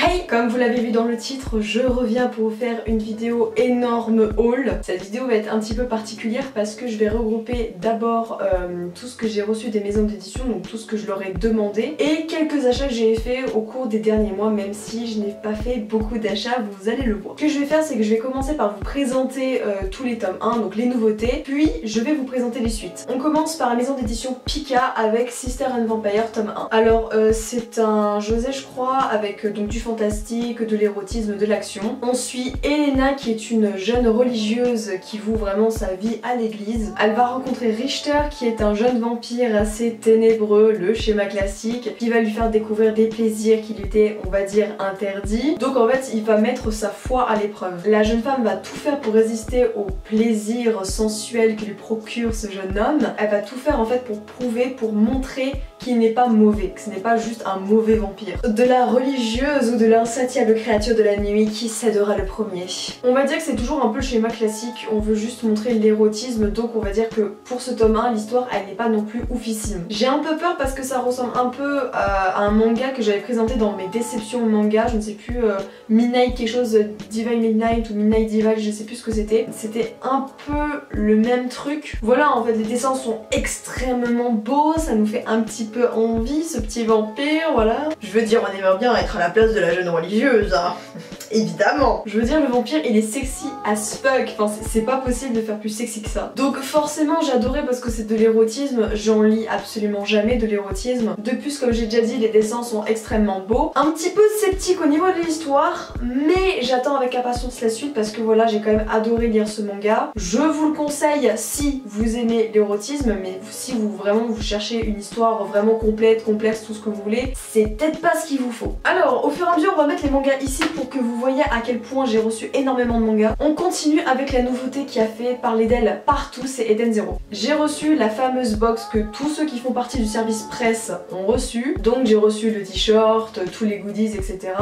Hey, comme vous l'avez vu dans le titre, je reviens pour vous faire une vidéo énorme haul. Cette vidéo va être un petit peu particulière parce que je vais regrouper d'abord tout ce que j'ai reçu des maisons d'édition, donc tout ce que je leur ai demandé, et quelques achats que j'ai fait au cours des derniers mois, même si je n'ai pas fait beaucoup d'achats, vous allez le voir. Ce que je vais faire, c'est que je vais commencer par vous présenter tous les tomes 1, donc les nouveautés, puis je vais vous présenter les suites. On commence par la maison d'édition Pika avec Sister and Vampire tome 1. Alors c'est un José, je crois, avec donc du fantastique, de l'érotisme, de l'action. On suit Elena qui est une jeune religieuse qui voue vraiment sa vie à l'église. Elle va rencontrer Richter qui est un jeune vampire assez ténébreux, le schéma classique, qui va lui faire découvrir des plaisirs qui lui étaient, on va dire, interdits. Donc en fait il va mettre sa foi à l'épreuve. La jeune femme va tout faire pour résister au plaisir sensuel que lui procure ce jeune homme. Elle va tout faire en fait pour prouver, pour montrer qu'il n'est pas mauvais, que ce n'est pas juste un mauvais vampire. De la religieuse ou de l'insatiable créature de la nuit, qui cédera le premier? On va dire que c'est toujours un peu le schéma classique, on veut juste montrer l'érotisme, donc on va dire que pour ce tome 1, l'histoire elle n'est pas non plus oufissime. J'ai un peu peur parce que ça ressemble un peu à un manga que j'avais présenté dans mes déceptions manga, je ne sais plus, Midnight quelque chose, Divine Midnight ou Midnight Divine, je sais plus ce que c'était. C'était un peu le même truc. Voilà, en fait les dessins sont extrêmement beaux, ça nous fait un petit peu envie, ce petit vampire, voilà. Je veux dire, on aimerait bien être à la place de la jeune religieuse, hein. Évidemment. Je veux dire, le vampire il est sexy as fuck, enfin c'est pas possible de faire plus sexy que ça. Donc forcément j'adorais parce que c'est de l'érotisme, j'en lis absolument jamais de l'érotisme. De plus, comme j'ai déjà dit, les dessins sont extrêmement beaux. Un petit peu sceptique au niveau de l'histoire, mais j'attends avec impatience la suite parce que voilà, j'ai quand même adoré lire ce manga. Je vous le conseille si vous aimez l'érotisme, mais si vous cherchez une histoire vraiment complète, complexe, tout ce que vous voulez, c'est peut-être pas ce qu'il vous faut. Alors au fur et à mesure on va mettre les mangas ici pour que vous voyez à quel point j'ai reçu énormément de mangas. On continue avec la nouveauté qui a fait parler d'elle partout, c'est Eden Zero. J'ai reçu la fameuse box que tous ceux qui font partie du service presse ont reçu. Donc j'ai reçu le t-shirt, tous les goodies, etc.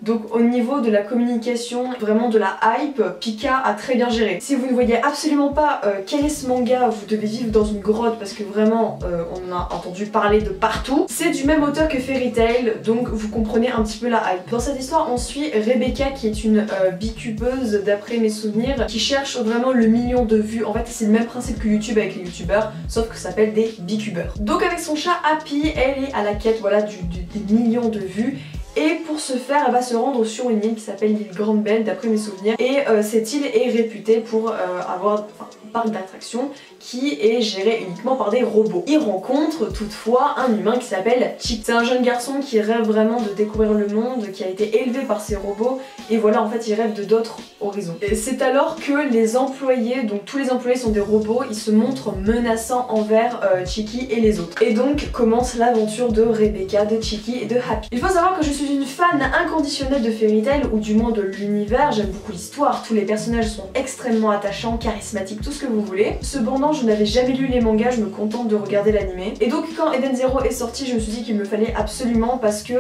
Donc au niveau de la communication, vraiment de la hype, Pika a très bien géré. Si vous ne voyez absolument pas quel est ce manga, vous devez vivre dans une grotte parce que vraiment on a entendu parler de partout. C'est du même auteur que Fairy Tail, donc vous comprenez un petit peu la hype. Dans cette histoire on suit Rebecca qui est une bicubeuse d'après mes souvenirs, qui cherche vraiment le million de vues. En fait c'est le même principe que YouTube avec les youtubeurs, sauf que ça s'appelle des bicubeurs. Donc avec son chat Happy, elle est à la quête voilà, des millions de vues. Et pour ce faire, elle va se rendre sur une île qui s'appelle l'île Grande Belle d'après mes souvenirs. Et cette île est réputée pour avoir un parc d'attractions qui est géré uniquement par des robots. Il rencontre toutefois un humain qui s'appelle Chick. C'est un jeune garçon qui rêve vraiment de découvrir le monde, qui a été élevé par ces robots, et voilà, en fait il rêve de d'autres horizons. Et c'est alors que les employés, donc tous les employés sont des robots, ils se montrent menaçants envers Chicky et les autres. Et donc commence l'aventure de Rebecca, de Chicky et de Happy. Il faut savoir que je suis une fan inconditionnelle de Fairy Tail, ou du moins de l'univers. J'aime beaucoup l'histoire, tous les personnages sont extrêmement attachants, charismatiques, tout ce que vous voulez. Cependant je n'avais jamais lu les mangas, je me contente de regarder l'anime. Et donc quand Eden Zero est sorti, je me suis dit qu'il me fallait absolument, parce que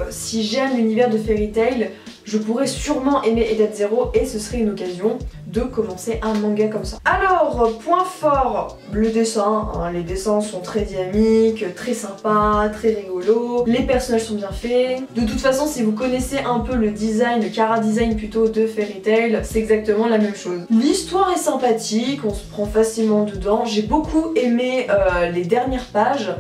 si j'aime l'univers de Fairy Tail, je pourrais sûrement aimer Eden Zero et ce serait une occasion de commencer un manga comme ça. Alors, point fort, le dessin. Hein, les dessins sont très dynamiques, très sympas, très rigolos. Les personnages sont bien faits. De toute façon, si vous connaissez un peu le design, le chara design plutôt de Fairy Tail, c'est exactement la même chose. L'histoire est sympathique, on se prend facilement dedans. J'ai beaucoup aimé les dernières pages.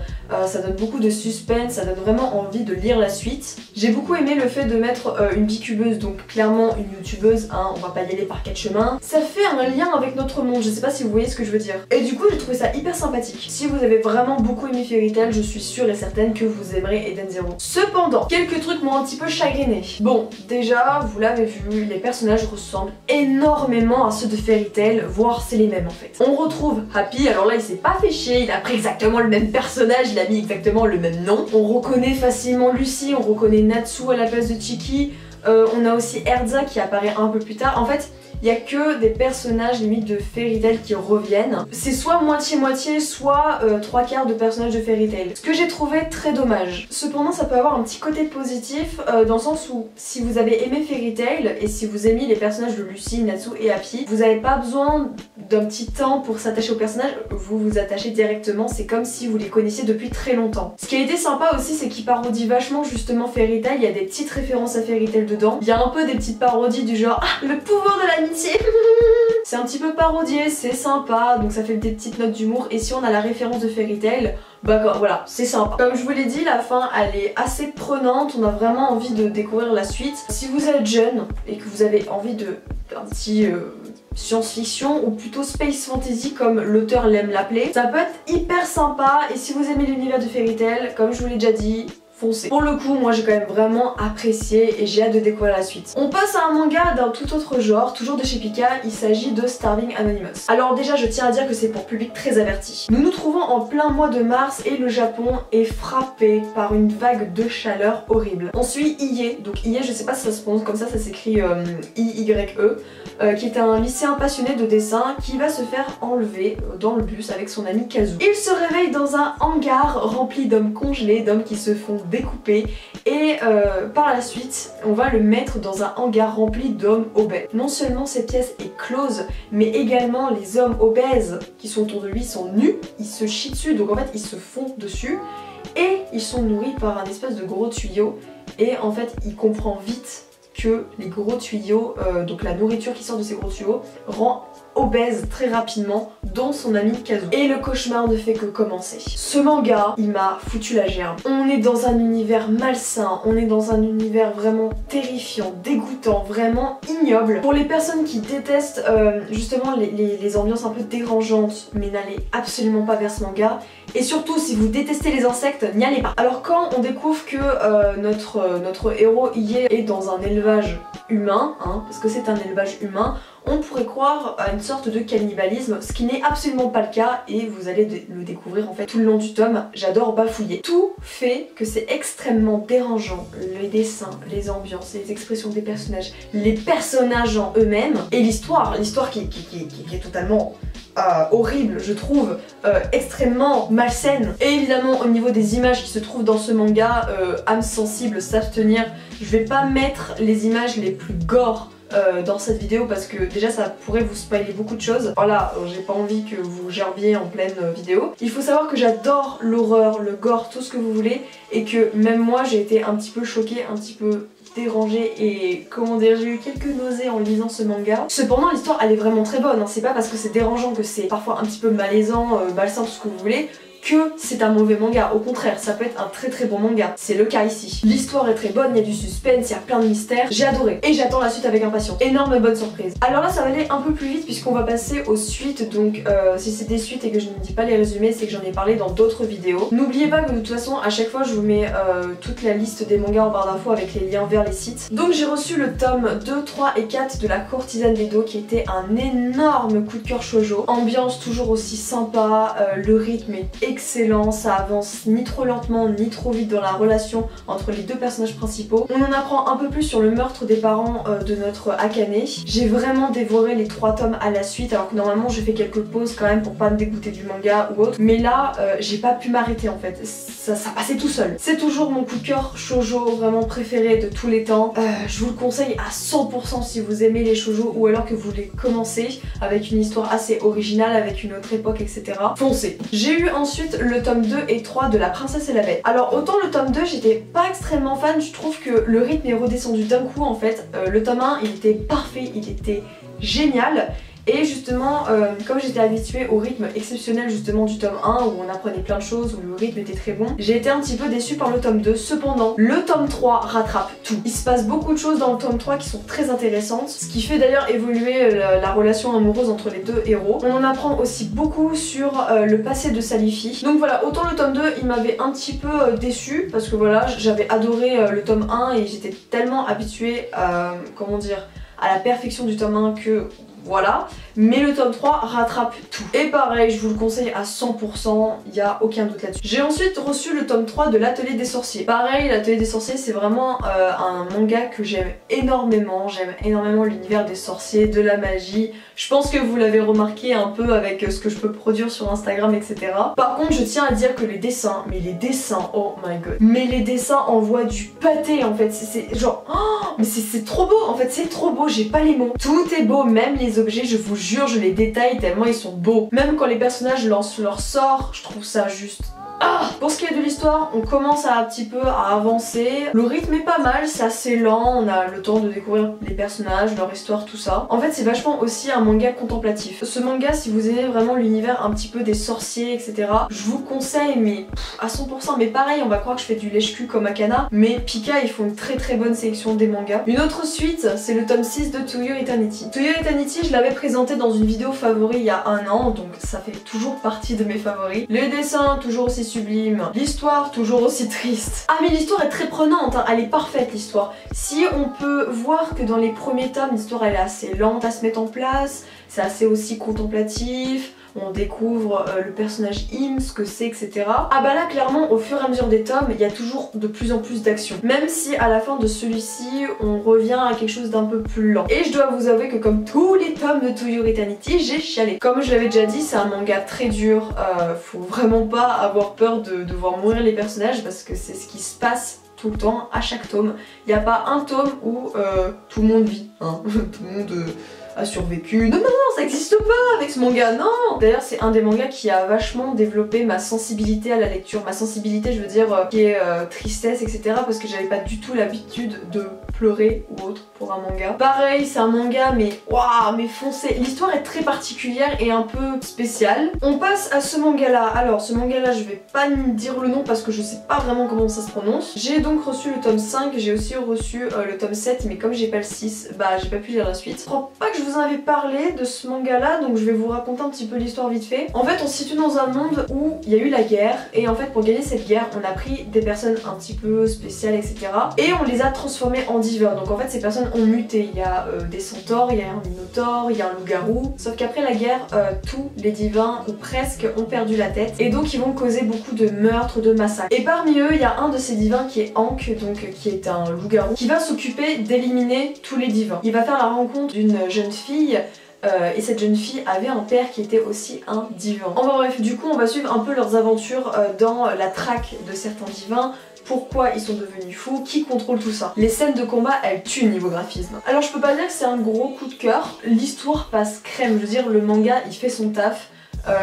Ça donne beaucoup de suspense, ça donne vraiment envie de lire la suite. J'ai beaucoup aimé le fait de mettre une bicubeuse, donc clairement une youtubeuse, hein, on va pas y aller par quatre chemins. Ça fait un lien avec notre monde, je sais pas si vous voyez ce que je veux dire. Et du coup j'ai trouvé ça hyper sympathique. Si vous avez vraiment beaucoup aimé Fairy Tail, je suis sûre et certaine que vous aimerez Eden Zero. Cependant, quelques trucs m'ont un petit peu chagriné. Bon, déjà, vous l'avez vu, les personnages ressemblent énormément à ceux de Fairy Tail, voire c'est les mêmes en fait. On retrouve Happy, alors là il s'est pas fait chier, il a pris exactement le même personnage, il a mis exactement le même nom. On reconnaît facilement Lucy, on reconnaît Natsu à la place de Chicky. On a aussi Erza qui apparaît un peu plus tard. En fait, il y a que des personnages limite de Fairy Tail qui reviennent. C'est soit moitié-moitié, soit 3/4 de personnages de Fairy Tail. Ce que j'ai trouvé très dommage. Cependant ça peut avoir un petit côté positif dans le sens où si vous avez aimé Fairy Tail et si vous aimez les personnages de Lucy, Natsu et Happy, vous n'avez pas besoin d'un petit temps pour s'attacher aux personnages, vous vous attachez directement, c'est comme si vous les connaissiez depuis très longtemps. Ce qui a été sympa aussi c'est qu'il parodie vachement justement Fairy Tail, il y a des petites références à Fairy Tail dedans, il y a un peu des petites parodies du genre ah, le pouvoir de l'amitié. C'est un petit peu parodié, c'est sympa, donc ça fait des petites notes d'humour et si on a la référence de Fairy Tail, bah voilà, c'est sympa. Comme je vous l'ai dit, la fin elle est assez prenante, on a vraiment envie de découvrir la suite. Si vous êtes jeune et que vous avez envie de un petit science-fiction ou plutôt space fantasy comme l'auteur l'aime l'appeler, ça peut être hyper sympa et si vous aimez l'univers de Fairy Tail, comme je vous l'ai déjà dit, foncez. Pour le coup, moi j'ai quand même vraiment apprécié et j'ai hâte de découvrir la suite. On passe à un manga d'un tout autre genre, toujours de chez Pika, il s'agit de Starving Anonymous. Alors déjà, je tiens à dire que c'est pour public très averti. Nous nous trouvons en plein mois de mars et le Japon est frappé par une vague de chaleur horrible. On suit Ie, donc Ie, je sais pas si ça se prononce comme ça s'écrit I-Y-E, qui est un lycéen passionné de dessin qui va se faire enlever dans le bus avec son ami Kazu. Il se réveille dans un hangar rempli d'hommes congelés, d'hommes qui se font découper et par la suite on va le mettre dans un hangar rempli d'hommes obèses. Non seulement cette pièce est close mais également les hommes obèses qui sont autour de lui sont nus, ils se chient dessus donc en fait ils se font dessus et ils sont nourris par un espèce de gros tuyau et en fait il comprend vite que les gros tuyaux, donc la nourriture qui sort de ces gros tuyaux, rend obèse très rapidement, dont son ami Kazu. Et le cauchemar ne fait que commencer. Ce manga, il m'a foutu la gerbe. On est dans un univers malsain, on est dans un univers vraiment terrifiant, dégoûtant, vraiment ignoble. Pour les personnes qui détestent justement les ambiances un peu dérangeantes, mais n'allez absolument pas vers ce manga. Et surtout, si vous détestez les insectes, n'y allez pas. Alors quand on découvre que notre héros Ie est dans un élevage humain, hein, parce que c'est un élevage humain, on pourrait croire à une sorte de cannibalisme, ce qui n'est absolument pas le cas et vous allez le découvrir en fait tout le long du tome. J'adore bafouiller. Tout fait que c'est extrêmement dérangeant. Les dessins, les ambiances, les expressions des personnages, les personnages en eux-mêmes et l'histoire qui est totalement horrible, je trouve, extrêmement malsaine. Et évidemment au niveau des images qui se trouvent dans ce manga, âme sensible, s'abstenir. Je vais pas mettre les images les plus gore dans cette vidéo parce que déjà ça pourrait vous spoiler beaucoup de choses. Voilà, j'ai pas envie que vous gerbiez en pleine vidéo. Il faut savoir que j'adore l'horreur, le gore, tout ce que vous voulez et que même moi j'ai été un petit peu choquée, un petit peu dérangée et comment dire, j'ai eu quelques nausées en lisant ce manga. Cependant l'histoire elle est vraiment très bonne, hein. C'est pas parce que c'est dérangeant que c'est parfois un petit peu malaisant, malsain, tout ce que vous voulez, que c'est un mauvais manga. Au contraire, ça peut être un très très bon manga. C'est le cas ici. L'histoire est très bonne, il y a du suspense, il y a plein de mystères. J'ai adoré et j'attends la suite avec impatience. Énorme bonne surprise. Alors là, ça va aller un peu plus vite puisqu'on va passer aux suites. Donc si c'est des suites et que je ne dis pas les résumés, c'est que j'en ai parlé dans d'autres vidéos. N'oubliez pas que de toute façon, à chaque fois, je vous mets toute la liste des mangas en barre d'infos avec les liens vers les sites. Donc j'ai reçu le tome 2, 3 et 4 de La Courtisane d'Edo qui était un énorme coup de cœur shoujo. Ambiance toujours aussi sympa, le rythme est excellent, ça avance ni trop lentement ni trop vite dans la relation entre les deux personnages principaux. On en apprend un peu plus sur le meurtre des parents de notre Akane. J'ai vraiment dévoré les 3 tomes à la suite alors que normalement je fais quelques pauses quand même pour pas me dégoûter du manga ou autre. Mais là j'ai pas pu m'arrêter en fait, ça passait tout seul. C'est toujours mon coup de cœur shoujo vraiment préféré de tous les temps. Je vous le conseille à 100% si vous aimez les shoujo ou alors que vous les commencez avec une histoire assez originale, avec une autre époque, etc. Foncez. J'ai eu ensuite le tome 2 et 3 de La Princesse et la Bête. Alors autant le tome 2 j'étais pas extrêmement fan, je trouve que le rythme est redescendu d'un coup en fait. Le tome 1 il était parfait, il était génial. Et justement, comme j'étais habituée au rythme exceptionnel justement du tome 1 où on apprenait plein de choses, où le rythme était très bon, j'ai été un petit peu déçue par le tome 2. Cependant, le tome 3 rattrape tout. Il se passe beaucoup de choses dans le tome 3 qui sont très intéressantes, ce qui fait d'ailleurs évoluer la relation amoureuse entre les deux héros. On en apprend aussi beaucoup sur le passé de Salifi. Donc voilà, autant le tome 2 il m'avait un petit peu déçue parce que voilà, j'avais adoré le tome 1 et j'étais tellement habituée à, comment dire, à la perfection du tome 1 que voilà, mais le tome 3 rattrape tout. Et pareil, je vous le conseille à 100%, il n'y a aucun doute là-dessus. J'ai ensuite reçu le tome 3 de l'Atelier des Sorciers. Pareil, l'Atelier des Sorciers c'est vraiment un manga que j'aime énormément l'univers des sorciers, de la magie. Je pense que vous l'avez remarqué un peu avec ce que je peux produire sur Instagram, etc. Par contre, je tiens à dire que les dessins, oh my god, mais les dessins envoient du pâté en fait, c'est genre, oh, mais c'est trop beau en fait, c'est trop beau, j'ai pas les mots. Tout est beau, même les objets, je vous jure, je les détaille tellement ils sont beaux. Même quand les personnages lancent leur sort, je trouve ça juste... Ah, pour ce qui est de l'histoire, on commence un petit peu à avancer. Le rythme est pas mal, c'est assez lent, on a le temps de découvrir les personnages, leur histoire, tout ça. En fait, c'est vachement aussi un manga contemplatif. Ce manga, si vous aimez vraiment l'univers un petit peu des sorciers, etc., je vous conseille, mais à 100%. Mais pareil, on va croire que je fais du lèche-cul comme Akana, mais Pika, ils font une très bonne sélection des mangas. Une autre suite, c'est le tome 6 de To Your Eternity. To Your Eternity, je l'avais présenté dans une vidéo favori il y a un an, donc ça fait toujours partie de mes favoris. Les dessins, toujours aussi sublime, l'histoire toujours aussi triste. Ah mais l'histoire est très prenante, hein. Elle est parfaite l'histoire. Si on peut voir que dans les premiers tomes l'histoire elle est assez lente à se mettre en place, c'est assez aussi contemplatif, on découvre le personnage Im, ce que c'est, etc. Ah bah là clairement au fur et à mesure des tomes il y a toujours de plus en plus d'action. Même si à la fin de celui-ci on revient à quelque chose d'un peu plus lent. Et je dois vous avouer que comme tous les tomes de To Your Eternity, j'ai chialé. Comme je l'avais déjà dit, c'est un manga très dur, faut vraiment pas avoir peur de voir mourir les personnages parce que c'est ce qui se passe tout le temps à chaque tome. Il n'y a pas un tome où tout le monde vit, hein. Tout le monde a survécu. Non, ça existe pas avec ce manga, non. D'ailleurs, c'est un des mangas qui a vachement développé ma sensibilité à la lecture. Ma sensibilité, je veux dire, qui est tristesse, etc. Parce que j'avais pas du tout l'habitude de pleurer ou autre pour un manga. Pareil, c'est un manga, mais waouh, mais foncé. L'histoire est très particulière et un peu spéciale. On passe à ce manga-là. Alors, ce manga-là, je vais pas dire le nom parce que je sais pas vraiment comment ça se prononce. J'ai donc reçu le tome 5, j'ai aussi reçu le tome 7, mais comme j'ai pas le 6, bah j'ai pas pu lire la suite. Je crois pas que je vous en avais parlé de ce manga-là, donc je vais vous raconter un petit peu l'histoire vite fait. En fait, on se situe dans un monde où il y a eu la guerre, et en fait, pour gagner cette guerre, on a pris des personnes un petit peu spéciales, etc. Et on les a transformées en divins. Donc en fait, ces personnes ont muté. Il y a des centaures, il y a un minotaure, il y a un loup-garou. Sauf qu'après la guerre, tous les divins, ou presque, ont perdu la tête. Et donc, ils vont causer beaucoup de meurtres, de massacres. Et parmi eux, il y a un de ces divins qui est Ankh, donc qui est un loup-garou, qui va s'occuper d'éliminer tous les divins. Il va faire la rencontre d'une jeune fille. Et cette jeune fille avait un père qui était aussi un divin. Enfin bref, du coup on va suivre un peu leurs aventures dans la traque de certains divins, pourquoi ils sont devenus fous, qui contrôle tout ça. Les scènes de combat elles tuent niveau graphisme. Alors je peux pas dire que c'est un gros coup de cœur, l'histoire passe crème, je veux dire le manga il fait son taf.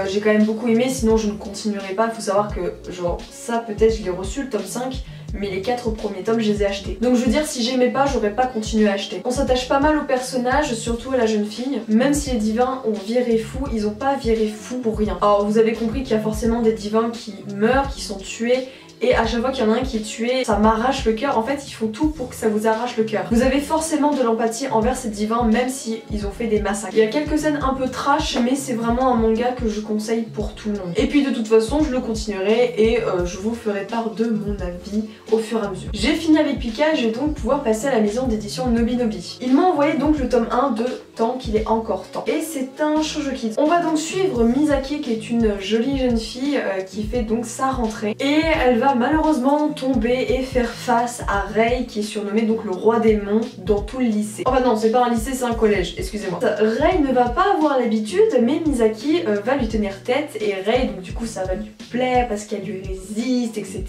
J'ai quand même beaucoup aimé, sinon je ne continuerai pas. Il faut savoir que genre ça peut-être je l'ai reçu le tome 5, mais les 4 premiers tomes je les ai achetés. Donc je veux dire si j'aimais pas j'aurais pas continué à acheter. On s'attache pas mal au personnage, surtout à la jeune fille. Même si les divins ont viré fou, ils ont pas viré fou pour rien. Alors vous avez compris qu'il y a forcément des divins qui meurent, qui sont tués. Et à chaque fois qu'il y en a un qui est tué, ça m'arrache le cœur. En fait, ils font tout pour que ça vous arrache le cœur. Vous avez forcément de l'empathie envers ces divins, même si ils ont fait des massacres. Il y a quelques scènes un peu trash, mais c'est vraiment un manga que je conseille pour tout le monde. Et puis de toute façon, je le continuerai et je vous ferai part de mon avis au fur et à mesure. J'ai fini avec Pika, je vais donc pouvoir passer à la maison d'édition Nobinobi. Il m'a envoyé donc le tome 1 de Tant qu'il est encore temps. Et c'est un shoujo kids. On va donc suivre Misaki qui est une jolie jeune fille qui fait donc sa rentrée. Et elle va malheureusement tomber et faire face à Rei qui est surnommé donc le roi démon dans tout le lycée. Enfin non, c'est pas un lycée, c'est un collège, excusez-moi. Rei ne va pas avoir l'habitude, mais Misaki va lui tenir tête et Rei donc du coup ça va lui plaire parce qu'elle lui résiste, etc.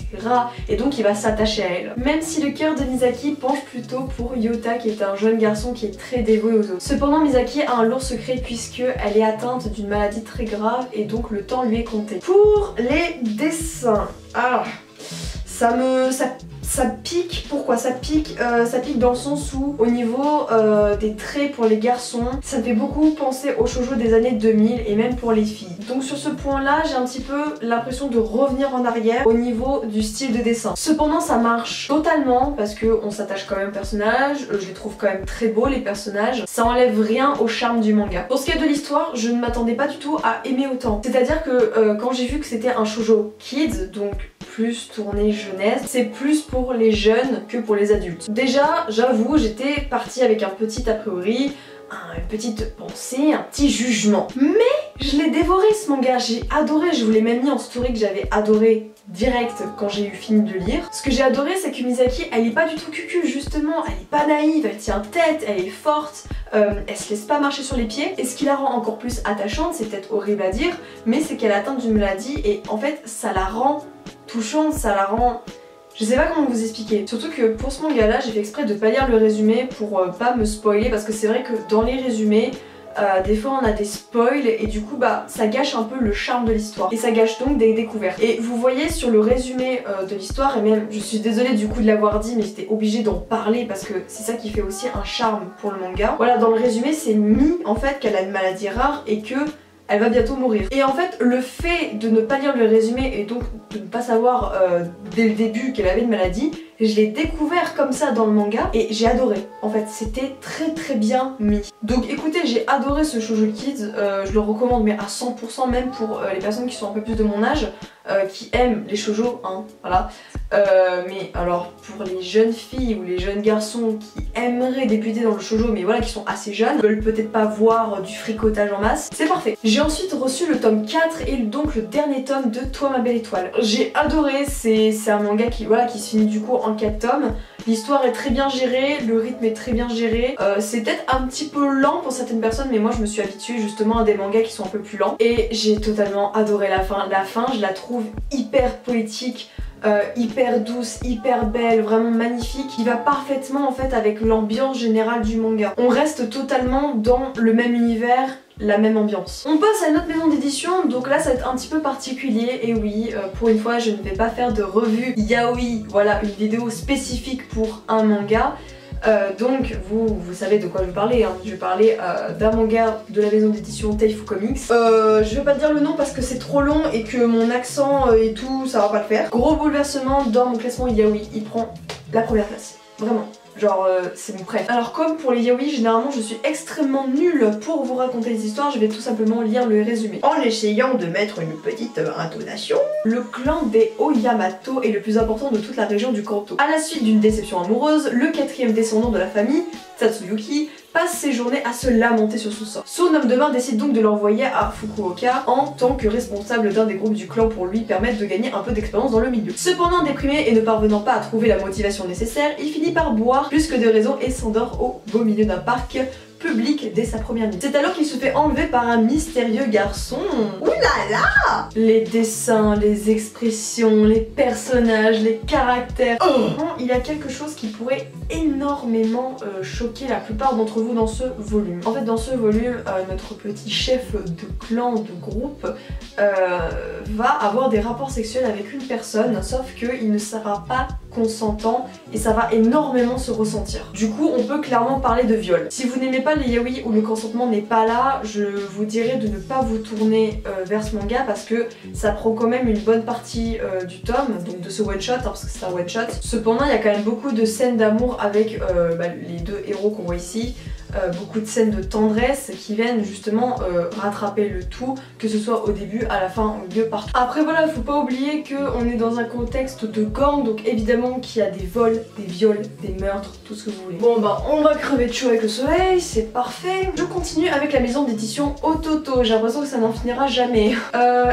Et donc il va s'attacher à elle. Même si le cœur de Misaki penche plutôt pour Yota qui est un jeune garçon qui est très dévoué aux autres. Cependant Misaki a un lourd secret puisque elle est atteinte d'une maladie très grave et donc le temps lui est compté. Pour les dessins, ça pique. Pourquoi ça pique? Ça pique dans le sens où au niveau des traits pour les garçons, ça me fait beaucoup penser aux shoujo des années 2000 et même pour les filles. Donc sur ce point là j'ai un petit peu l'impression de revenir en arrière au niveau du style de dessin. Cependant ça marche totalement parce qu'on s'attache quand même aux personnages, je les trouve quand même très beaux les personnages, ça enlève rien au charme du manga. Pour ce qui est de l'histoire, je ne m'attendais pas du tout à aimer autant. C'est à dire que quand j'ai vu que c'était un shoujo kids, donc plus tourné jeunesse, c'est plus pour les jeunes que pour les adultes. Déjà, j'avoue, j'étais partie avec un petit a priori, une petite pensée, un petit jugement. Mais je l'ai dévoré ce manga, j'ai adoré, je vous l'ai même mis en story que j'avais adoré direct quand j'ai eu fini de lire. Ce que j'ai adoré, c'est que Misaki, elle est pas du tout cucu justement, elle est pas naïve, elle tient tête, elle est forte, elle se laisse pas marcher sur les pieds. Et ce qui la rend encore plus attachante, c'est peut-être horrible à dire, mais c'est qu'elle est atteinte d'une maladie et en fait ça la rend touchante, ça la rend... Je sais pas comment vous expliquer. Surtout que pour ce manga là, j'ai fait exprès de pas lire le résumé pour pas me spoiler parce que c'est vrai que dans les résumés, des fois on a des spoils et du coup bah ça gâche un peu le charme de l'histoire et ça gâche donc des découvertes. Et vous voyez sur le résumé de l'histoire, et même je suis désolée du coup de l'avoir dit mais j'étais obligée d'en parler parce que c'est ça qui fait aussi un charme pour le manga. Voilà, dans le résumé c'est mis en fait qu'elle a une maladie rare et que elle va bientôt mourir. Et en fait, le fait de ne pas lire le résumé et donc de ne pas savoir dès le début qu'elle avait une maladie, je l'ai découvert comme ça dans le manga et j'ai adoré. En fait, c'était très bien mis. Donc écoutez, j'ai adoré ce Shoujo Kids, je le recommande mais à 100% même pour les personnes qui sont un peu plus de mon âge, qui aiment les shoujo, hein, voilà. Mais alors pour les jeunes filles ou les jeunes garçons qui aimeraient débuter dans le shoujo mais voilà qui sont assez jeunes, veulent peut-être pas voir du fricotage en masse, c'est parfait. J'ai ensuite reçu le tome 4 et donc le dernier tome de Toi ma belle étoile. J'ai adoré, c'est un manga qui, voilà, qui se finit du coup en 4 tomes. L'histoire est très bien gérée, le rythme est très bien géré. C'est peut-être un petit peu lent pour certaines personnes mais moi je me suis habituée justement à des mangas qui sont un peu plus lents. Et j'ai totalement adoré la fin. La fin je la trouve hyper poétique. Hyper douce, hyper belle, vraiment magnifique, qui va parfaitement en fait avec l'ambiance générale du manga. On reste totalement dans le même univers, la même ambiance. On passe à une autre maison d'édition, donc là ça va être un petit peu particulier, et oui, pour une fois je ne vais pas faire de revue yaoi, voilà, une vidéo spécifique pour un manga. Donc vous savez de quoi je vais parler, hein. Je vais parler d'un manga de la maison d'édition Taifu Comics. Je vais pas dire le nom parce que c'est trop long et que mon accent et tout ça va pas le faire. Gros bouleversement dans mon classement yaoi, il prend la première place, vraiment. Genre c'est mon préf. Alors comme pour les yaoi, généralement je suis extrêmement nulle pour vous raconter les histoires, je vais tout simplement lire le résumé en essayant de mettre une petite intonation. Le clan des Oyamato est le plus important de toute la région du Kanto. À la suite d'une déception amoureuse, le 4e descendant de la famille, Tatsuyuki, passe ses journées à se lamenter sur son sort. Son homme de main décide donc de l'envoyer à Fukuoka en tant que responsable d'un des groupes du clan pour lui permettre de gagner un peu d'expérience dans le milieu. Cependant déprimé et ne parvenant pas à trouver la motivation nécessaire, il finit par boire plus que de raison et s'endort au beau milieu d'un parc public dès sa première nuit. C'est alors qu'il se fait enlever par un mystérieux garçon. Ouh là là! Les dessins, les expressions, les personnages, les caractères. Il y a quelque chose qui pourrait énormément choquer la plupart d'entre vous dans ce volume. En fait dans ce volume, notre petit chef de clan, de groupe, va avoir des rapports sexuels avec une personne, sauf qu'il ne sera pas consentant et ça va énormément se ressentir. Du coup on peut clairement parler de viol. Si vous n'aimez pas les yaoi où le consentement n'est pas là, je vous dirais de ne pas vous tourner vers ce manga parce que ça prend quand même une bonne partie du tome, donc de ce one shot, hein, parce que c'est un one shot. Cependant il y a quand même beaucoup de scènes d'amour avec les deux héros qu'on voit ici. Beaucoup de scènes de tendresse qui viennent justement rattraper le tout, que ce soit au début, à la fin, au milieu, partout. Après voilà, faut pas oublier qu'on est dans un contexte de gang, donc évidemment qu'il y a des vols, des viols, des meurtres, tout ce que vous voulez. Bon bah on va crever de chaud avec le soleil, c'est parfait. Je continue avec la maison d'édition Ototo, j'ai l'impression que ça n'en finira jamais.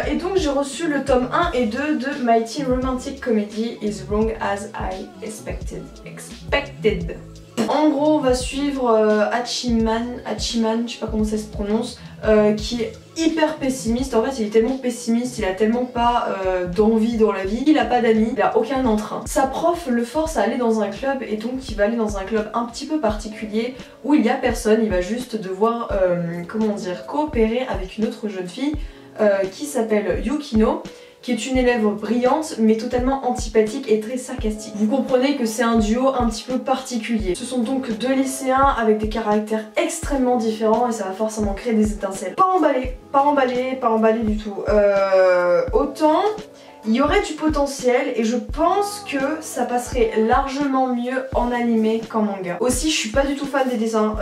Et donc j'ai reçu le tome 1 et 2 de Mighty Romantic Comedy Is Wrong As I Expected. En gros on va suivre Hachiman, je sais pas comment ça se prononce, qui est hyper pessimiste. En fait il est tellement pessimiste, il a tellement pas d'envie dans la vie, il a pas d'amis, il a aucun entrain. Sa prof le force à aller dans un club et donc il va aller dans un club un petit peu particulier où il y a personne, il va juste devoir comment dire, coopérer avec une autre jeune fille qui s'appelle Yukino, qui est une élève brillante mais totalement antipathique et très sarcastique. Vous comprenez que c'est un duo un petit peu particulier. Ce sont donc deux lycéens avec des caractères extrêmement différents et ça va forcément créer des étincelles. Pas emballé du tout. Autant il y aurait du potentiel et je pense que ça passerait largement mieux en animé qu'en manga. Aussi je suis pas du tout fan des dessins.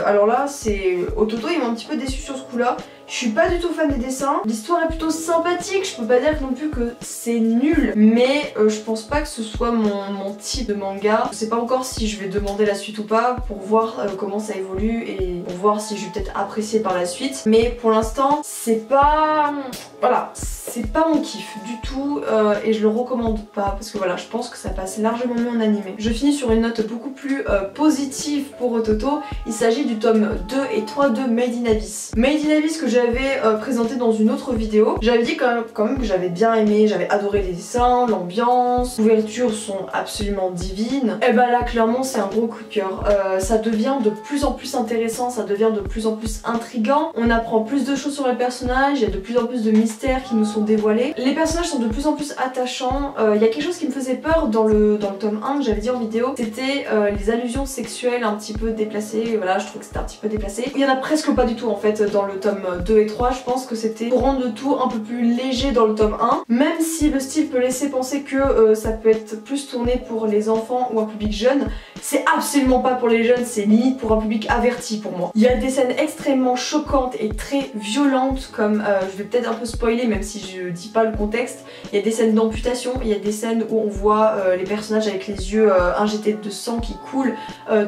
Alors là c'est Ototo, il m'a un petit peu déçu sur ce coup là. Je suis pas du tout fan des dessins. L'histoire est plutôt sympathique, je peux pas dire non plus que c'est nul, mais je pense pas que ce soit mon type de manga. Je sais pas encore si je vais demander la suite ou pas pour voir comment ça évolue et pour voir si je vais peut-être apprécier par la suite. Mais pour l'instant, c'est pas... Voilà, c'est pas mon kiff du tout et je le recommande pas parce que voilà, je pense que ça passe largement mieux en animé. Je finis sur une note beaucoup plus positive pour Ototo. Il s'agit du tome 2 et 3 de Made in Abyss. Made in Abyss que j'avais présenté dans une autre vidéo. J'avais dit quand même que j'avais bien aimé, j'avais adoré les dessins, l'ambiance, les couvertures sont absolument divines. Et bah là clairement c'est un gros coup de cœur. Ça devient de plus en plus intéressant, ça devient de plus en plus intriguant. On apprend plus de choses sur les personnages, il y a de plus en plus de mystères qui nous sont dévoilés. Les personnages sont de plus en plus attachants. Il y a quelque chose qui me faisait peur dans le tome 1 que j'avais dit en vidéo, c'était les allusions sexuelles un petit peu déplacées. Voilà, je trouve que c'était un petit peu déplacé. Il y en a presque pas du tout en fait dans le tome 2 et 3. Je pense que c'était pour rendre le tout un peu plus léger dans le tome 1, même si le style peut laisser penser que ça peut être plus tourné pour les enfants ou un public jeune. C'est absolument pas pour les jeunes, c'est limite pour un public averti pour moi. Il y a des scènes extrêmement choquantes et très violentes comme, je vais peut-être un peu spoiler même si je dis pas le contexte, il y a des scènes d'amputation, il y a des scènes où on voit les personnages avec les yeux injectés de sang qui coulent,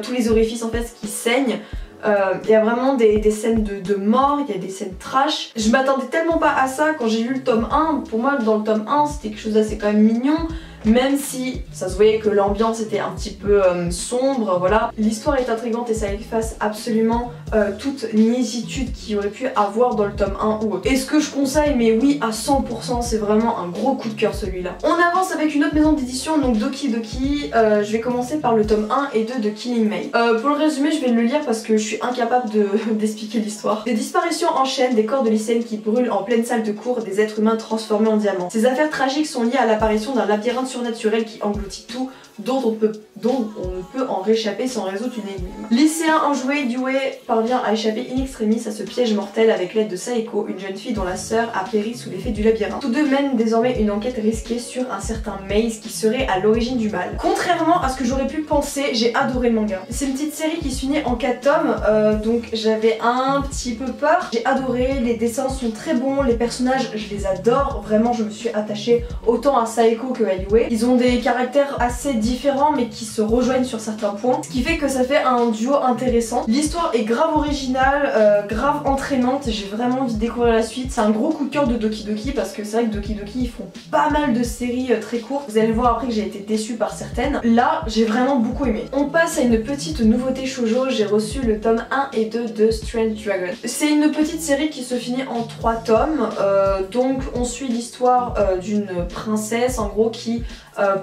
tous les orifices en fait qui saignent. Il y a vraiment des scènes de mort, il y a des scènes trash. Je m'attendais tellement pas à ça quand j'ai lu le tome 1. Pour moi dans le tome 1 c'était quelque chose d'assez quand même mignon. Même si ça se voyait que l'ambiance était un petit peu sombre, voilà. L'histoire est intrigante et ça efface absolument toute niaisitude qu'il y aurait pu avoir dans le tome 1 ou autre. Est-ce que je conseille? Mais oui, à 100%, c'est vraiment un gros coup de cœur celui-là. On avance avec une autre maison d'édition, donc Doki Doki. Je vais commencer par le tome 1 et 2 de Killing May. Pour le résumé, je vais le lire parce que je suis incapable d'expliquer l'histoire. Des disparitions enchaînent, des corps de lycéennes qui brûlent en pleine salle de cours, des êtres humains transformés en diamants. Ces affaires tragiques sont liées à l'apparition d'un labyrinthe surnaturel qui engloutit tout, dont on ne peut en réchapper sans résoudre une énigme. Lycéen enjoué, Yue parvient à échapper in extremis à ce piège mortel avec l'aide de Saeko, une jeune fille dont la sœur a péri sous l'effet du labyrinthe. Tous deux mènent désormais une enquête risquée sur un certain Maze qui serait à l'origine du mal. Contrairement à ce que j'aurais pu penser, j'ai adoré le manga. C'est une petite série qui se finit en 4 tomes, donc j'avais un petit peu peur. J'ai adoré, les dessins sont très bons, les personnages je les adore, vraiment je me suis attachée autant à Saeko que à Yue. Ils ont des caractères assez différents mais qui se rejoignent sur certains points, ce qui fait que ça fait un duo intéressant. L'histoire est grave originale, grave entraînante, j'ai vraiment envie de découvrir la suite. C'est un gros coup de cœur de Doki Doki parce que c'est vrai que Doki Doki ils font pas mal de séries très courtes. Vous allez voir après que j'ai été déçue par certaines. Là j'ai vraiment beaucoup aimé. On passe à une petite nouveauté shoujo, j'ai reçu le tome 1 et 2 de Strange Dragon. C'est une petite série qui se finit en 3 tomes, donc on suit l'histoire d'une princesse en gros qui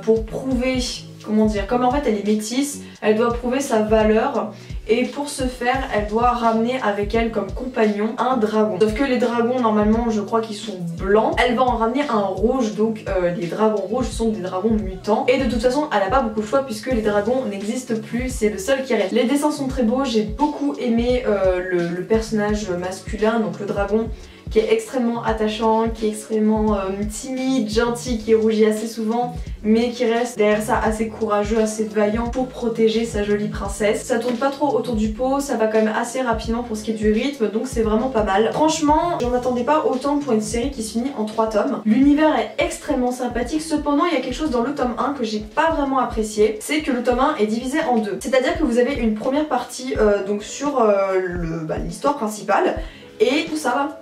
pour prouver, comment dire, comme en fait elle est métisse, elle doit prouver sa valeur et pour ce faire elle doit ramener avec elle comme compagnon un dragon. Sauf que les dragons normalement je crois qu'ils sont blancs, elle va en ramener un rouge, donc les dragons rouges sont des dragons mutants et de toute façon elle a pas beaucoup de choix puisque les dragons n'existent plus, c'est le seul qui reste. Les dessins sont très beaux, j'ai beaucoup aimé le personnage masculin, donc le dragon, qui est extrêmement attachant, qui est extrêmement timide, gentil, qui rougit assez souvent, mais qui reste derrière ça assez courageux, assez vaillant pour protéger sa jolie princesse. Ça tourne pas trop autour du pot, ça va quand même assez rapidement pour ce qui est du rythme, donc c'est vraiment pas mal. Franchement, j'en attendais pas autant pour une série qui se finit en 3 tomes. L'univers est extrêmement sympathique, cependant il y a quelque chose dans le tome 1 que j'ai pas vraiment apprécié, c'est que le tome 1 est divisé en 2. C'est-à-dire que vous avez une première partie donc sur l'histoire principale, et tout ça va.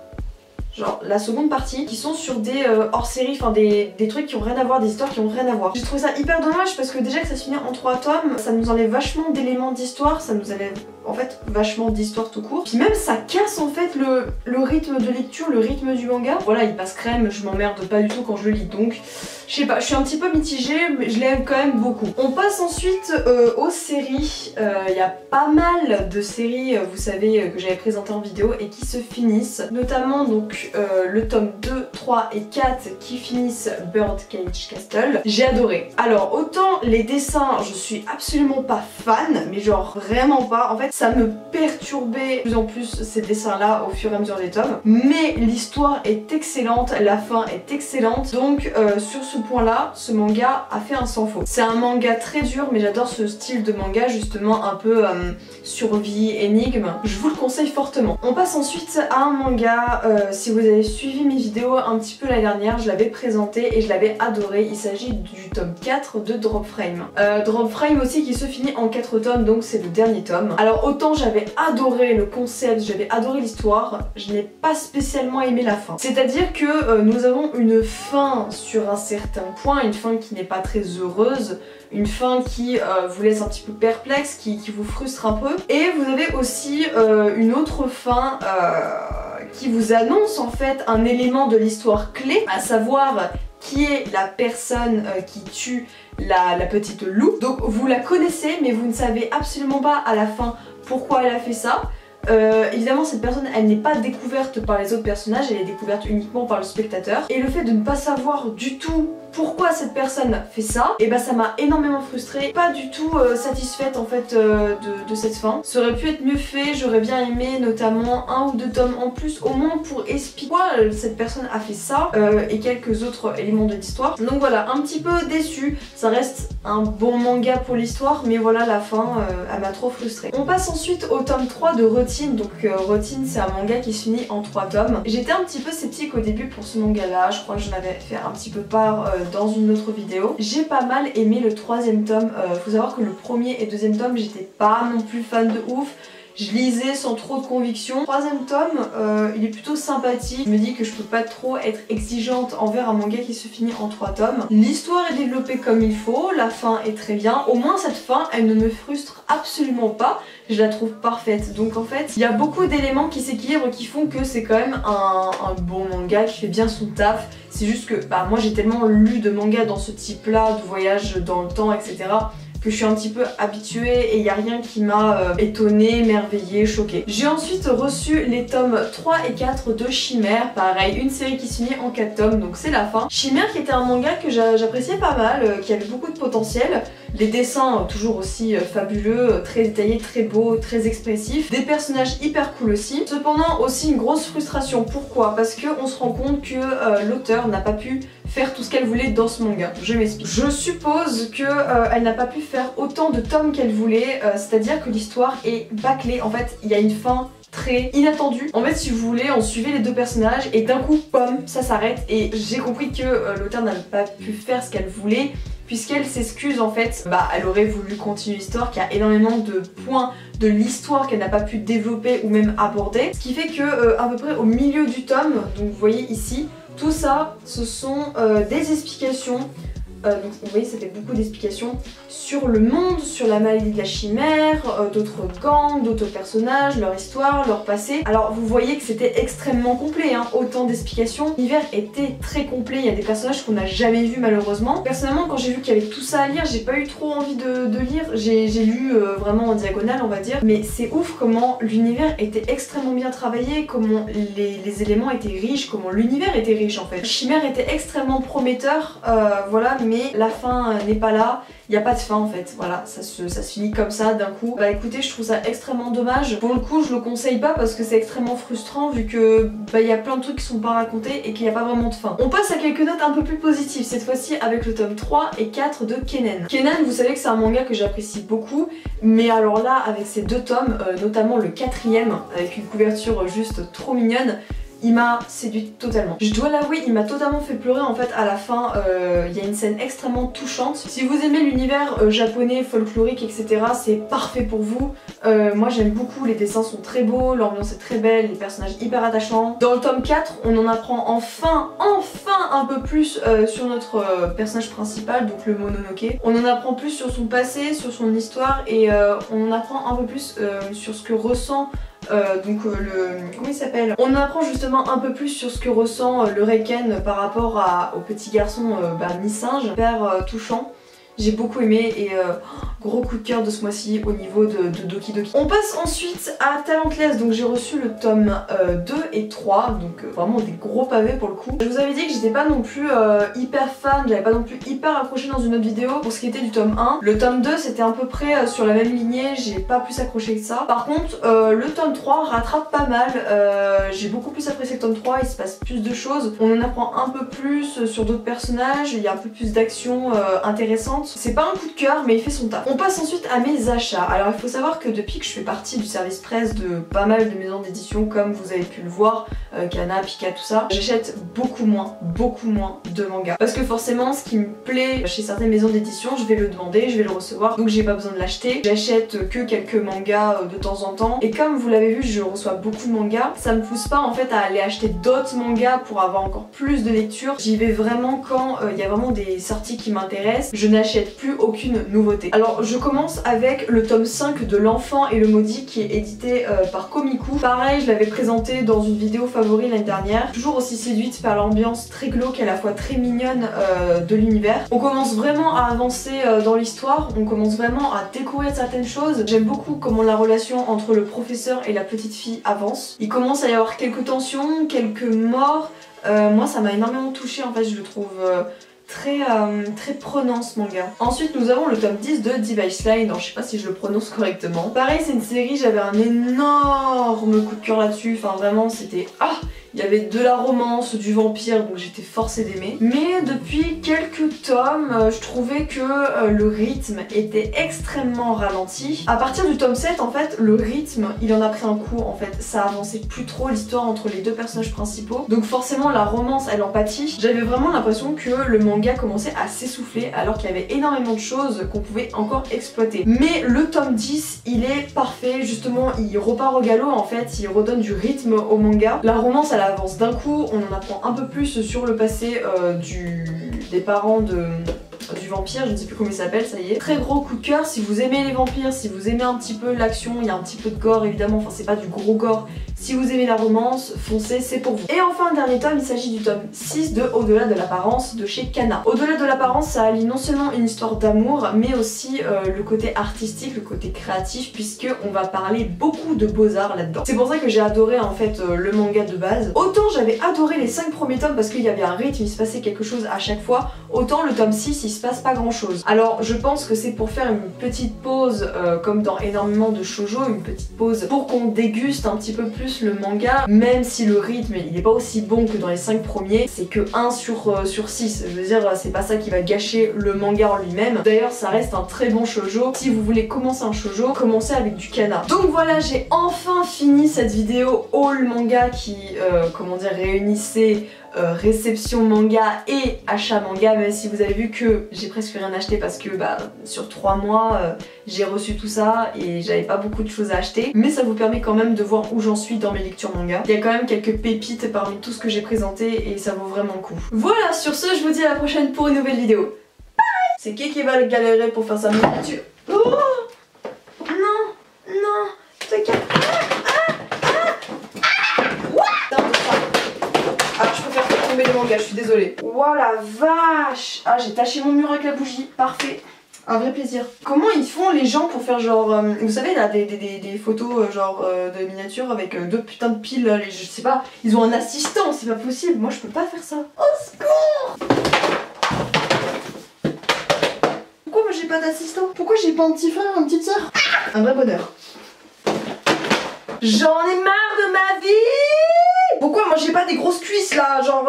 Genre la seconde partie qui sont sur des hors-série, enfin des trucs qui ont rien à voir, des histoires qui ont rien à voir. J'ai trouvé ça hyper dommage parce que déjà que ça se finit en 3 tomes, ça nous enlève vachement d'éléments d'histoire, ça nous enlève en fait vachement d'histoire tout court. Puis même ça casse en fait le rythme de lecture, le rythme du manga. Voilà, il passe crème, je m'emmerde pas du tout quand je le lis, donc je sais pas, je suis un petit peu mitigée mais je l'aime quand même beaucoup. On passe ensuite aux séries. Il y a pas mal de séries, vous savez, que j'avais présentées en vidéo et qui se finissent, notamment donc le tome 2, 3 et 4 qui finissent Birdcage Castle. J'ai adoré. Alors autant les dessins je suis absolument pas fan, mais genre vraiment pas. En fait ça me perturbait de plus en plus ces dessins là au fur et à mesure des tomes, mais l'histoire est excellente, la fin est excellente, donc sur ce point là ce manga a fait un sans faute. C'est un manga très dur mais j'adore ce style de manga justement un peu survie, énigme, je vous le conseille fortement. On passe ensuite à un manga, si vous avez suivi mes vidéos un petit peu l'année dernière, je l'avais présenté et je l'avais adoré, il s'agit du tome 4 de Drop Frame. Drop Frame aussi qui se finit en 4 tomes, donc c'est le dernier tome. Alors autant j'avais adoré le concept, j'avais adoré l'histoire, je n'ai pas spécialement aimé la fin. C'est-à-dire que nous avons une fin sur un certain point, une fin qui n'est pas très heureuse, une fin qui vous laisse un petit peu perplexe, qui vous frustre un peu. Et vous avez aussi une autre fin qui vous annonce en fait un élément de l'histoire clé, à savoir qui est la personne qui tue la petite Lou. Donc vous la connaissez mais vous ne savez absolument pas à la fin pourquoi elle a fait ça. Évidemment cette personne elle n'est pas découverte par les autres personnages, elle est découverte uniquement par le spectateur, et le fait de ne pas savoir du tout pourquoi cette personne fait ça, et bah ça m'a énormément frustrée, pas du tout satisfaite en fait de cette fin. Ça aurait pu être mieux fait, j'aurais bien aimé notamment 1 ou 2 tomes en plus au moins pour expliquer pourquoi cette personne a fait ça et quelques autres éléments de l'histoire. Donc voilà, un petit peu déçue, ça reste un bon manga pour l'histoire mais voilà la fin elle m'a trop frustrée. On passe ensuite au tome 3 de Routine, donc Routine c'est un manga qui se finit en 3 tomes. J'étais un petit peu sceptique au début pour ce manga là, je crois que j'en avais fait un petit peu part dans une autre vidéo. J'ai pas mal aimé le 3e tome, faut savoir que le 1er et 2e tome j'étais pas non plus fan de ouf. Je lisais sans trop de conviction. 3e tome, il est plutôt sympathique. Je me dis que je peux pas trop être exigeante envers un manga qui se finit en 3 tomes. L'histoire est développée comme il faut, la fin est très bien. Au moins cette fin, elle ne me frustre absolument pas. Je la trouve parfaite. Donc en fait, il y a beaucoup d'éléments qui s'équilibrent qui font que c'est quand même un bon manga qui fait bien son taf. C'est juste que bah, moi j'ai tellement lu de mangas dans ce type là, de voyage dans le temps, etc. que je suis un petit peu habituée et il n'y a rien qui m'a étonnée, émerveillée, choquée. J'ai ensuite reçu les tomes 3 et 4 de Chimère, pareil, une série qui se finit en 4 tomes, donc c'est la fin. Chimère qui était un manga que j'appréciais pas mal, qui avait beaucoup de potentiel, les dessins toujours aussi fabuleux, très détaillés, très beaux, très expressifs, des personnages hyper cool aussi. Cependant aussi une grosse frustration, pourquoi? Parce qu'on se rend compte que l'auteur n'a pas pu faire tout ce qu'elle voulait dans ce manga. Je m'explique. Je suppose qu'elle n'a pas pu faire autant de tomes qu'elle voulait, c'est-à-dire que l'histoire est bâclée. En fait, il y a une fin très inattendue. En fait, si vous voulez, on suivait les deux personnages et d'un coup, pom, ça s'arrête. Et j'ai compris que l'auteur n'a pas pu faire ce qu'elle voulait, puisqu'elle s'excuse en fait. Bah, elle aurait voulu continuer l'histoire, qu'il y a énormément de points de l'histoire qu'elle n'a pas pu développer ou même aborder. Ce qui fait que à peu près au milieu du tome, donc vous voyez ici, tout ça, ce sont des explications. Donc vous voyez, ça fait beaucoup d'explications sur le monde, sur la maladie de la chimère, d'autres gangs, d'autres personnages, leur histoire, leur passé. Alors vous voyez que c'était extrêmement complet, hein, autant d'explications. L'univers était très complet, il y a des personnages qu'on n'a jamais vus malheureusement. Personnellement, quand j'ai vu qu'il y avait tout ça à lire, j'ai pas eu trop envie de lire. J'ai lu vraiment en diagonale, on va dire. Mais c'est ouf comment l'univers était extrêmement bien travaillé, comment les éléments étaient riches, comment l'univers était riche en fait. Chimère était extrêmement prometteur, voilà, mais la fin n'est pas là. Il n'y a pas de fin en fait, voilà, ça se finit comme ça d'un coup. Bah écoutez, je trouve ça extrêmement dommage. Pour le coup, je le conseille pas parce que c'est extrêmement frustrant vu que bah il y a plein de trucs qui sont pas racontés et qu'il n'y a pas vraiment de fin. On passe à quelques notes un peu plus positives, cette fois-ci avec le tome 3 et 4 de Kennen. Kennen, vous savez que c'est un manga que j'apprécie beaucoup, mais alors là, avec ces 2 tomes, notamment le 4e, avec une couverture juste trop mignonne, il m'a séduite totalement. Je dois l'avouer, il m'a totalement fait pleurer en fait à la fin. Il y a une scène extrêmement touchante. Si vous aimez l'univers japonais, folklorique, etc., c'est parfait pour vous. Moi j'aime beaucoup, les dessins sont très beaux, l'ambiance est très belle, les personnages hyper attachants. Dans le tome 4, on en apprend enfin un peu plus sur notre personnage principal, donc le Mononoke. On en apprend plus sur son passé, sur son histoire, et on en apprend un peu plus sur ce que ressent comment il s'appelle? On apprend justement un peu plus sur ce que ressent le Reiken par rapport au petit garçon mi-singe, hyper touchant. j'ai beaucoup aimé et gros coup de cœur de ce mois-ci au niveau de Doki Doki. On passe ensuite à Talentless, donc j'ai reçu le tome 2 et 3, donc vraiment des gros pavés pour le coup. Je vous avais dit que j'étais pas non plus hyper fan, j'avais pas non plus hyper accroché dans une autre vidéo pour ce qui était du tome 1. Le tome 2 c'était à peu près sur la même lignée, j'ai pas plus accroché que ça. Par contre le tome 3 rattrape pas mal, j'ai beaucoup plus apprécié le tome 3, il se passe plus de choses, on en apprend un peu plus sur d'autres personnages, il y a un peu plus d'action intéressante. C'est pas un coup de cœur mais il fait son taf. On passe ensuite à mes achats. Alors il faut savoir que depuis que je fais partie du service presse de pas mal de maisons d'édition comme vous avez pu le voir, Kana, Pika, tout ça, j'achète beaucoup moins de mangas. Parce que forcément ce qui me plaît chez certaines maisons d'édition, je vais le demander, je vais le recevoir, donc j'ai pas besoin de l'acheter. J'achète que quelques mangas de temps en temps. Et comme vous l'avez vu, je reçois beaucoup de mangas. Ça me pousse pas en fait à aller acheter d'autres mangas pour avoir encore plus de lecture. J'y vais vraiment quand il y a vraiment des sorties qui m'intéressent. Je n'achète plus aucune nouveauté. Alors je commence avec le tome 5 de L'Enfant et le Maudit qui est édité par Komiku. Pareil, je l'avais présenté dans une vidéo favori l'année dernière. Toujours aussi séduite par l'ambiance très glauque et à la fois très mignonne de l'univers. On commence vraiment à avancer dans l'histoire, on commence vraiment à découvrir certaines choses. J'aime beaucoup comment la relation entre le professeur et la petite fille avance. Il commence à y avoir quelques tensions, quelques morts. Moi ça m'a énormément touchée en fait, je le trouve très prenant ce manga. Ensuite nous avons le tome 10 de Device Line, je sais pas si je le prononce correctement. Pareil c'est une série, j'avais un énorme coup de cœur là-dessus, enfin vraiment c'était il y avait de la romance, du vampire, donc j'étais forcée d'aimer. Mais depuis quelques tomes, je trouvais que le rythme était extrêmement ralenti. À partir du tome 7, en fait, le rythme, il en a pris un coup, en fait. Ça avançait plus trop l'histoire entre les deux personnages principaux. Donc forcément, la romance, elle en pâtit. J'avais vraiment l'impression que le manga commençait à s'essouffler, alors qu'il y avait énormément de choses qu'on pouvait encore exploiter. Mais le tome 10, il est parfait, justement, il repart au galop, en fait, il redonne du rythme au manga. La romance, elle avance d'un coup, on en apprend un peu plus sur le passé des parents du vampire, je ne sais plus comment il s'appelle, ça y est. Très gros coup de cœur, si vous aimez les vampires, si vous aimez un petit peu l'action, il y a un petit peu de gore évidemment, enfin c'est pas du gros gore. Si vous aimez la romance, foncez, c'est pour vous. Et enfin, dernier tome, il s'agit du tome 6 de Au-delà de l'apparence de chez Kana. Au-delà de l'apparence, ça allie non seulement une histoire d'amour, mais aussi le côté artistique, le côté créatif, puisque on va parler beaucoup de beaux-arts là-dedans. C'est pour ça que j'ai adoré en fait le manga de base. Autant j'avais adoré les 5 premiers tomes parce qu'il y avait un rythme, il se passait quelque chose à chaque fois, autant le tome 6, il se passe pas grand-chose. Alors je pense que c'est pour faire une petite pause, comme dans énormément de shoujo, une petite pause pour qu'on déguste un petit peu plus le manga, même si le rythme il est pas aussi bon que dans les 5 premiers, c'est que 1 sur 6, je veux dire c'est pas ça qui va gâcher le manga en lui-même. D'ailleurs ça reste un très bon shoujo. Si vous voulez commencer un shoujo, commencez avec du Kana. Donc voilà, j'ai enfin fini cette vidéo haul manga qui comment dire, réunissait réception manga et achat manga, même si vous avez vu que j'ai presque rien acheté parce que sur 3 mois j'ai reçu tout ça et j'avais pas beaucoup de choses à acheter, mais ça vous permet quand même de voir où j'en suis dans mes lectures manga. Il y a quand même quelques pépites parmi tout ce que j'ai présenté et ça vaut vraiment le coup. Voilà, sur ce je vous dis à la prochaine pour une nouvelle vidéo. Bye. C'est qui va le galérer pour faire sa miniature? Oh non, te calme. Les mangas, je suis désolée. Oh la vache! Ah, j'ai taché mon mur avec la bougie, parfait. Un vrai plaisir. Comment ils font les gens pour faire genre... vous savez là, des photos genre de miniatures avec 2 putains de piles, là, je sais pas, ils ont un assistant, c'est pas possible, moi je peux pas faire ça. Au secours! Pourquoi moi j'ai pas d'assistant? Pourquoi j'ai pas un petit frère, une petite soeur? Un vrai bonheur. J'en ai marre de ma vie! Pourquoi moi j'ai pas des grosses cuisses là, genre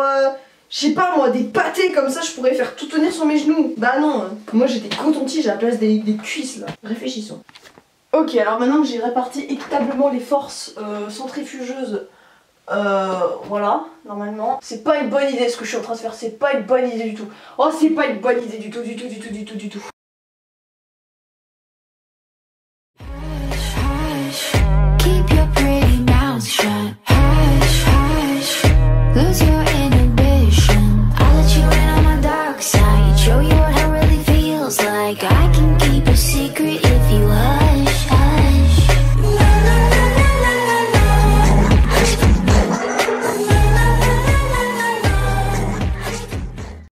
je sais pas moi, des pâtés comme ça je pourrais faire tout tenir sur mes genoux. Bah non, moi j'ai des cotons-tiges à la place des cuisses là. Réfléchissons. Ok, alors maintenant que j'ai réparti équitablement les forces centrifugeuses, voilà, normalement. C'est pas une bonne idée ce que je suis en train de faire, c'est pas une bonne idée du tout. Oh c'est pas une bonne idée du tout.